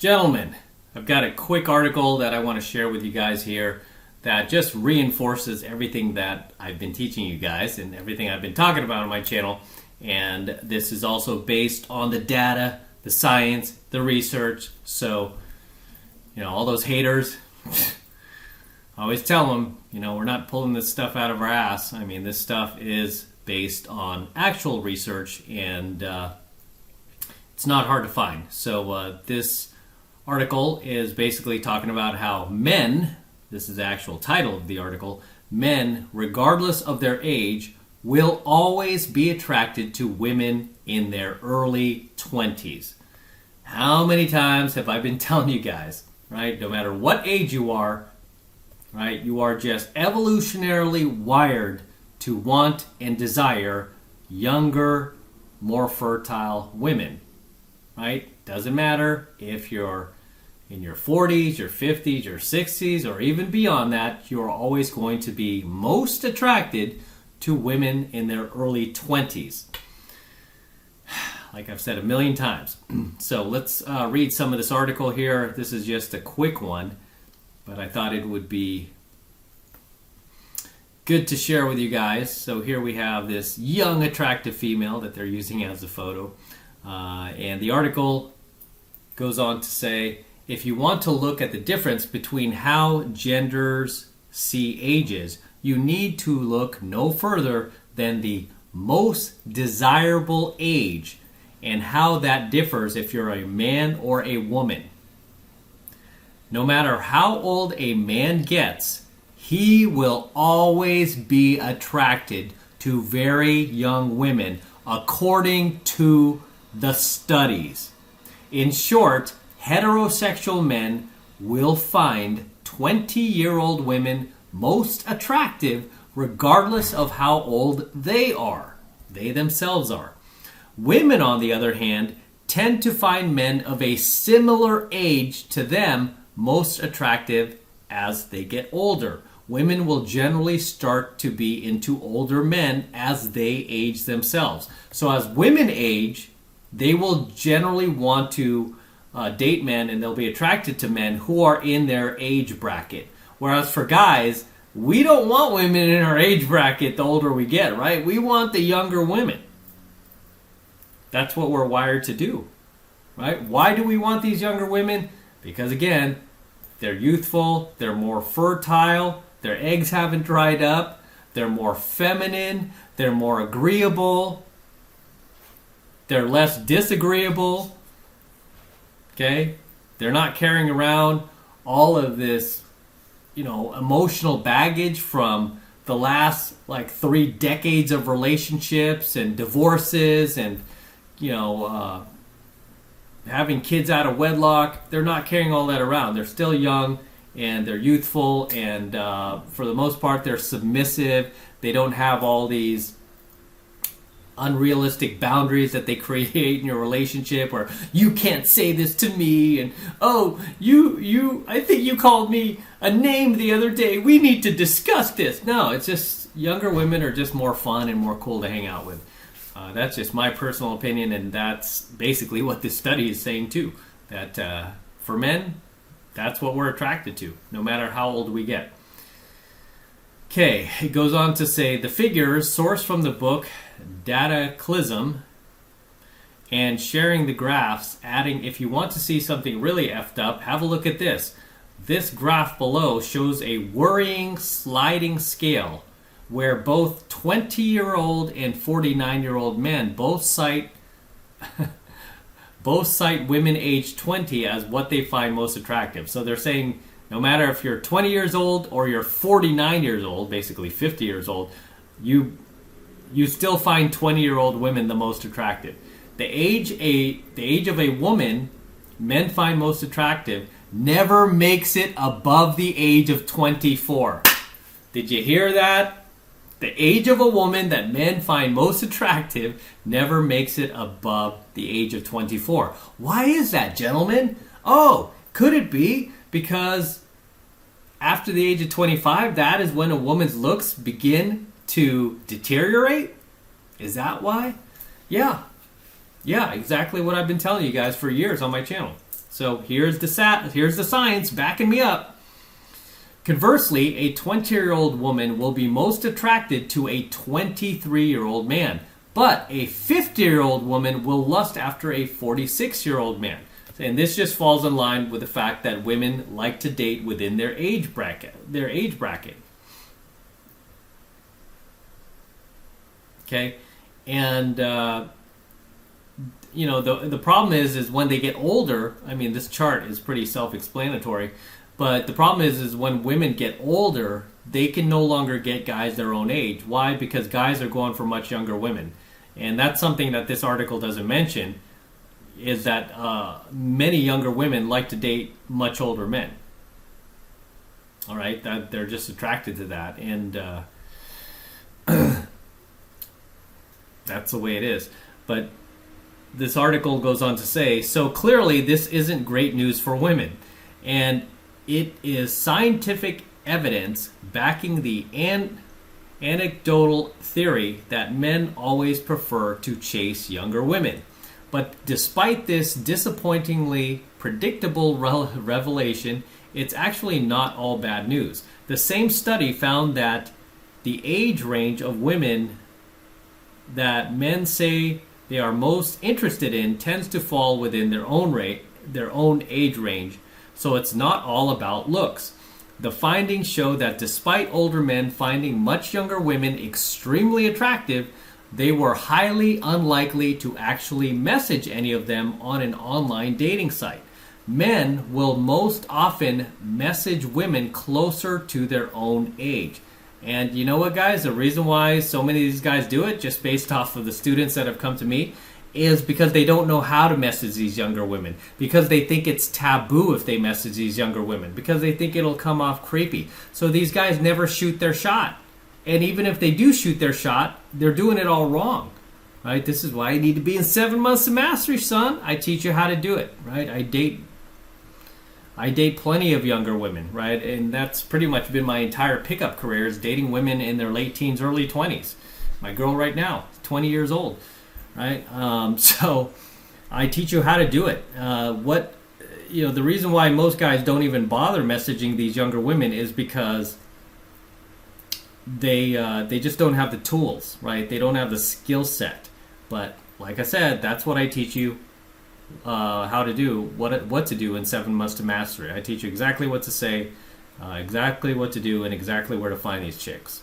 Gentlemen, I've got a quick article that I want to share with you guys here that just reinforces everything that I've been teaching you guys and everything I've been talking about on my channel. And this is also based on the data, the science, the research. So, all those haters, I always tell them, we're not pulling this stuff out of our ass. I mean, this stuff is based on actual research, and it's not hard to find. So this article is basically talking about how men, this is the actual title of the article, men, regardless of their age, will always be attracted to women in their early 20s. How many times have I been telling you guys, right? No matter what age you are, right? You are just evolutionarily wired to want and desire younger, more fertile women, right? Doesn't matter if you're in your 40s, your 50s, your 60s, or even beyond that, you're always going to be most attracted to women in their early 20s. Like I've said a million times. So let's read some of this article here. This is just a quick one, but I thought it would be good to share with you guys. So here we have this young, attractive female that they're using as a photo. And the article goes on to say, if you want to look at the difference between how genders see ages, you need to look no further than the most desirable age and how that differs if you're a man or a woman. No matter how old a man gets, he will always be attracted to very young women, according to the studies. In short, heterosexual men will find 20-year-old women most attractive regardless of how old they are. They themselves are. Women, on the other hand, tend to find men of a similar age to them most attractive as they get older. Women will generally start to be into older men as they age themselves. So as women age, they will generally want to date men, and they'll be attracted to men who are in their age bracket. Whereas for guys, we don't want women in our age bracket the older we get, right? We want the younger women. That's what we're wired to do, right? Why do we want these younger women? Because again, they're youthful, they're more fertile, their eggs haven't dried up, they're more feminine, they're more agreeable, they're less disagreeable, okay? They're not carrying around all of this, emotional baggage from the last 3 decades of relationships and divorces and, having kids out of wedlock. They're not carrying all that around. They're still young and they're youthful, and for the most part, they're submissive. They don't have all these unrealistic boundaries that they create in your relationship, or you can't say this to me, and I think you called me a name the other day, we need to discuss this. No, it's just younger women are just more fun and more cool to hang out with. That's just my personal opinion, and that's basically what this study is saying too, that for men, that's what we're attracted to, no matter how old we get. Okay, it goes on to say, the figures sourced from the book Dataclysm and sharing the graphs, adding, if you want to see something really effed up, have a look at this. This graph below shows a worrying sliding scale where both 20-year-old and 49-year-old men both cite women aged 20 as what they find most attractive. So they're saying no matter if you're 20 years old or you're 49 years old, basically 50 years old, you still find 20-year-old women the most attractive. The age of a woman men find most attractive never makes it above the age of 24. Did you hear that? The age of a woman that men find most attractive never makes it above the age of 24. Why is that, gentlemen? Oh, could it be because after the age of 25, that is when a woman's looks begin to deteriorate? Is that why? Yeah, exactly what I've been telling you guys for years on my channel. So here's the science backing me up. Conversely, a 20-year-old woman will be most attracted to a 23-year-old man, but a 50-year-old woman will lust after a 46-year-old man. And this just falls in line with the fact that women like to date within their age bracket. Okay, and the problem is when they get older. I mean, this chart is pretty self-explanatory, but the problem is when women get older, they can no longer get guys their own age. Why? Because guys are going for much younger women, and that's something that this article doesn't mention. Is that many younger women like to date much older men. All right, that they're just attracted to that, and that's the way it is. But this article goes on to say, so clearly this isn't great news for women, and it is scientific evidence backing the anecdotal theory that men always prefer to chase younger women. But despite this disappointingly predictable revelation, it's actually not all bad news. The same study found that the age range of women that men say they are most interested in tends to fall within their own age range, so it's not all about looks. The findings show that despite older men finding much younger women extremely attractive, they were highly unlikely to actually message any of them on an online dating site. Men will most often message women closer to their own age. And you know what, guys? The reason why so many of these guys do it, just based off of the students that have come to me, is because they don't know how to message these younger women. Because they think it's taboo if they message these younger women. Because they think it'll come off creepy. So these guys never shoot their shot. And even if they do shoot their shot, they're doing it all wrong, right? This is why you need to be in 7 months of mastery, son. I teach you how to do it, right? I date plenty of younger women, right? And that's pretty much been my entire pickup career, is dating women in their late teens, early 20s. My girl right now, 20 years old, right? So I teach you how to do it. The reason why most guys don't even bother messaging these younger women is because they just don't have the tools, right? They don't have the skill set. But like I said, that's what I teach you how to do, what to do in 7 months to mastery. I teach you exactly what to say, exactly what to do, and exactly where to find these chicks,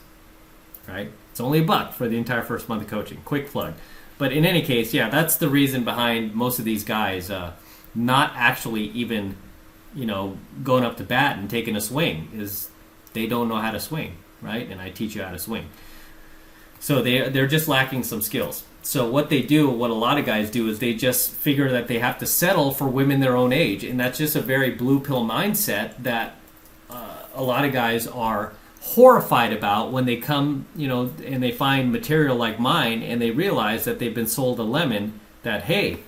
right? It's only $1 for the entire first month of coaching. Quick plug. But in any case, yeah, that's the reason behind most of these guys not actually even, going up to bat and taking a swing, is they don't know how to swing. Right? And I teach you how to swing. So they're just lacking some skills. So what a lot of guys do, is they just figure that they have to settle for women their own age. And that's just a very blue pill mindset that a lot of guys are horrified about when they come, and they find material like mine, and they realize that they've been sold a lemon that, hey,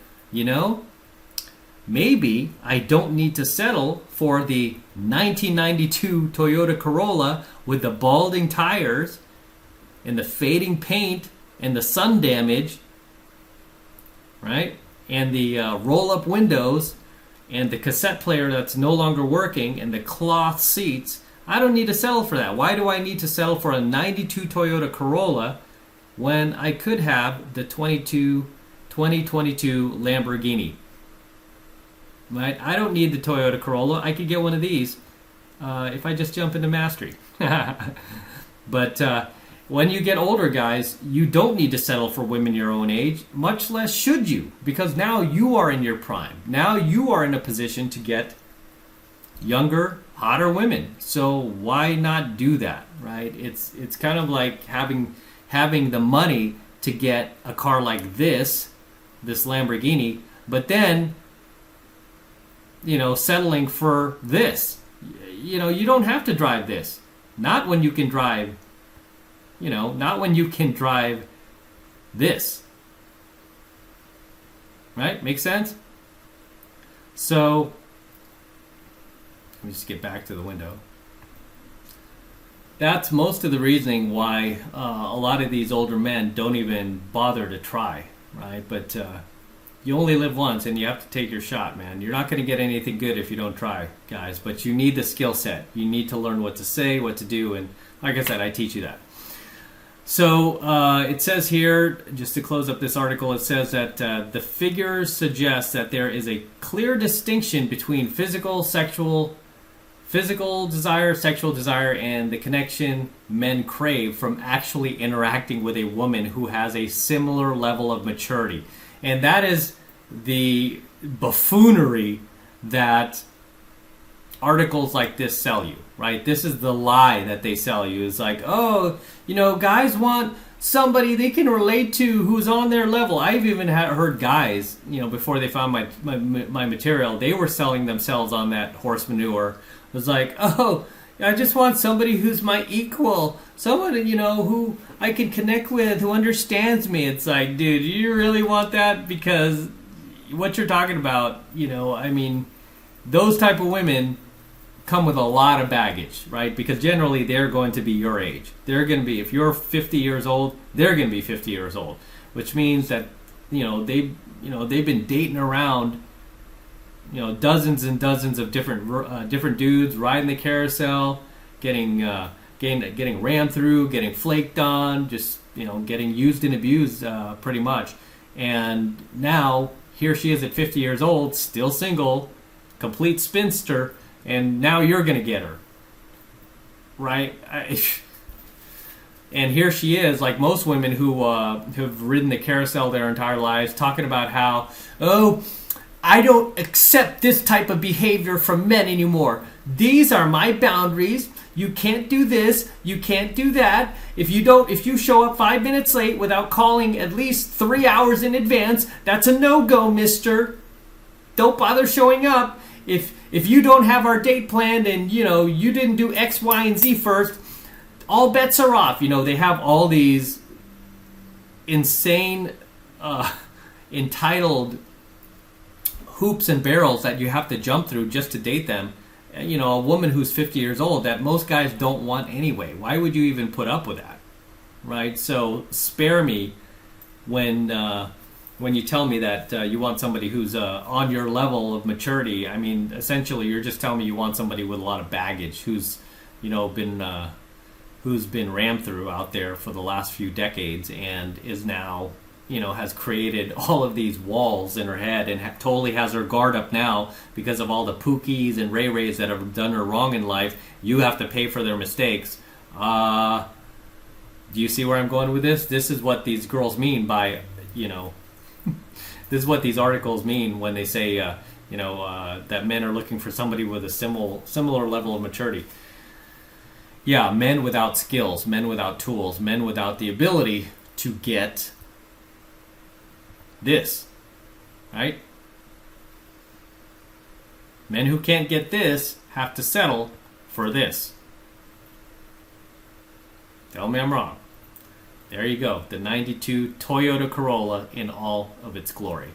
maybe I don't need to settle for the 1992 Toyota Corolla with the balding tires and the fading paint and the sun damage, right? And the roll-up windows and the cassette player that's no longer working and the cloth seats. I don't need to settle for that. Why do I need to settle for a 92 Toyota Corolla when I could have the 2022 Lamborghini? Right? I don't need the Toyota Corolla. I could get one of these if I just jump into mastery. But when you get older, guys, you don't need to settle for women your own age, much less should you, because now you are in your prime. Now you are in a position to get younger, hotter women. So why not do that, right? It's kind of like having the money to get a car like this Lamborghini, but then settling for this. You don't have to drive this. Not when you can drive, this. Right? Make sense? So, let me just get back to the window. That's most of the reasoning why a lot of these older men don't even bother to try, right? But you only live once, and you have to take your shot, man. You're not going to get anything good if you don't try, guys. But you need the skill set. You need to learn what to say, what to do, and like I said, I teach you that. So it says here, just to close up this article, it says that the figures suggest that there is a clear distinction between physical desire, sexual desire, and the connection men crave from actually interacting with a woman who has a similar level of maturity. And that is the buffoonery that articles like this sell you, right? This is the lie that they sell you. It's like, oh, guys want somebody they can relate to who's on their level. I've even heard guys, before they found my material, they were selling themselves on that horse manure. It was like, oh, I just want somebody who's my equal, someone, who I can connect with, who understands me. It's like, dude, you really want that? Because what you're talking about, those type of women come with a lot of baggage, right? Because generally they're going to be your age. They're going to be, if you're 50 years old, they're going to be 50 years old, which means that, they've been dating around, dozens and dozens of different dudes, riding the carousel, getting rammed through, getting flaked on, just getting used and abused pretty much. And now here she is at 50 years old, still single, complete spinster, and now you're gonna get her, right? And here she is, like most women who have ridden the carousel their entire lives, talking about how, oh, I don't accept this type of behavior from men anymore. These are my boundaries. You can't do this. You can't do that. If you show up 5 minutes late without calling at least 3 hours in advance, that's a no-go, mister. Don't bother showing up. If you don't have our date planned and, you didn't do X, Y, and Z first, all bets are off. They have all these insane, entitled hoops and barrels that you have to jump through just to date them. A woman who's 50 years old that most guys don't want anyway. Why would you even put up with that, right? So spare me when you tell me that you want somebody who's on your level of maturity. Essentially, you're just telling me you want somebody with a lot of baggage, who's been rammed through out there for the last few decades and is now has created all of these walls in her head and totally has her guard up now because of all the Pookies and Ray Rays that have done her wrong in life. You have to pay for their mistakes. Do you see where I'm going with this? This is what these girls mean by, this is what these articles mean when they say, that men are looking for somebody with a similar level of maturity. Yeah, men without skills, men without tools, men without the ability to get this, right? Men who can't get this have to settle for this. Tell me I'm wrong. There you go. The 92 Toyota Corolla in all of its glory.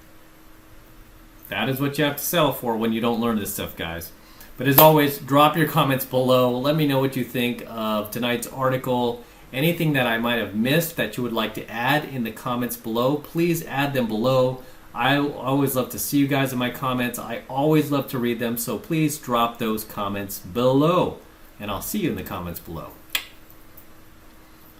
That is what you have to settle for when you don't learn this stuff, guys. But as always, drop your comments below. Let me know what you think of tonight's article. Anything that I might have missed that you would like to add in the comments below, please add them below. I always love to see you guys in my comments. I always love to read them, so please drop those comments below. And I'll see you in the comments below.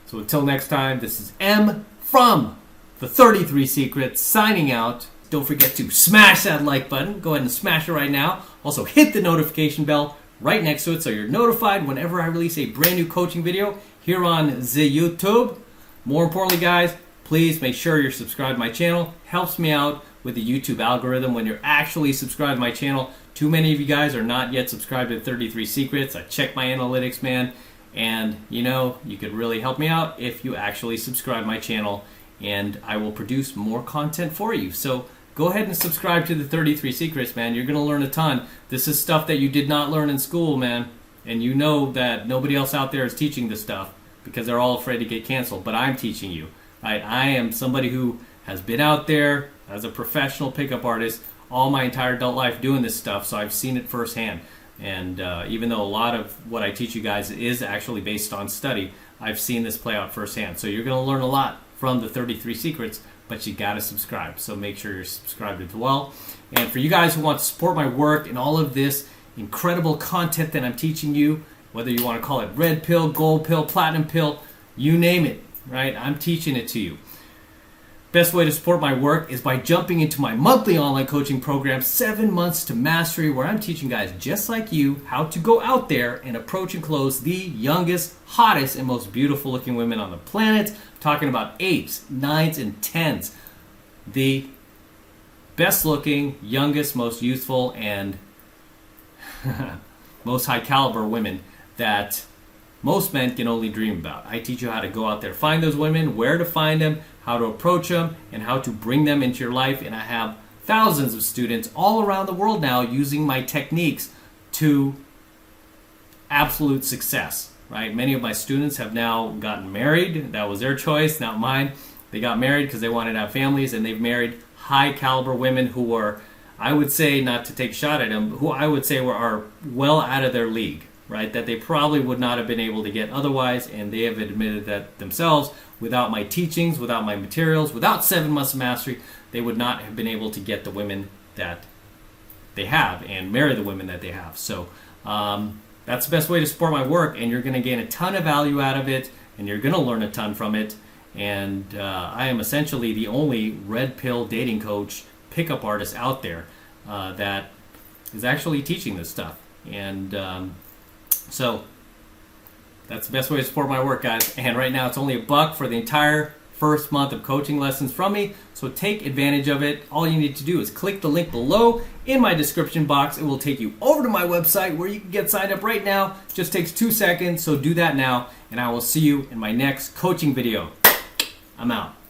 So until next time, this is M from the 33 Secrets signing out. Don't forget to smash that like button. Go ahead and smash it right now. Also hit the notification bell right next to it so you're notified whenever I release a brand new coaching video here on the YouTube. More importantly, guys, please make sure you're subscribed to my channel. Helps me out with the YouTube algorithm when you're actually subscribed to my channel. Too many of you guys are not yet subscribed to 33 Secrets. I check my analytics, man. And, you could really help me out if you actually subscribe to my channel. And I will produce more content for you. So go ahead and subscribe to the 33 Secrets, man. You're going to learn a ton. This is stuff that you did not learn in school, man. And you know that nobody else out there is teaching this stuff because they're all afraid to get canceled. But I'm teaching you. Right? I am somebody who has been out there as a professional pickup artist all my entire adult life doing this stuff, so I've seen it firsthand. And even though a lot of what I teach you guys is actually based on study, I've seen this play out firsthand. So you're going to learn a lot from the 33 Secrets but you gotta subscribe. So make sure you're subscribed as well. And for you guys who want to support my work and all of this incredible content that I'm teaching you, whether you want to call it red pill, gold pill, platinum pill, you name it, right? I'm teaching it to you. Best way to support my work is by jumping into my monthly online coaching program, 7 Months to Mastery, where I'm teaching guys just like you how to go out there and approach and close the youngest, hottest, and most beautiful looking women on the planet. I'm talking about 8s, 9s, and 10s. The best looking, youngest, most youthful, and most high caliber women that most men can only dream about. I teach you how to go out there, find those women, where to find them, how to approach them, and how to bring them into your life. And I have thousands of students all around the world now using my techniques to absolute success, right? Many of my students have now gotten married. That was their choice, not mine. They got married because they wanted to have families, and they've married high caliber women who were, I would say, not to take a shot at them, who I would say are well out of their league, right? That they probably would not have been able to get otherwise, and they have admitted that themselves. Without my teachings, without my materials, without 7 Months of Mastery, they would not have been able to get the women that they have and marry the women that they have. So that's the best way to support my work, and you're going to gain a ton of value out of it, and you're going to learn a ton from it. And I am essentially the only red pill dating coach, pickup artist out there that is actually teaching this stuff. And so that's the best way to support my work, guys. And right now it's only $1 for the entire first month of coaching lessons from me. So take advantage of it. All you need to do is click the link below in my description box. It will take you over to my website where you can get signed up right now. Just takes 2 seconds. So do that now. And I will see you in my next coaching video. I'm out.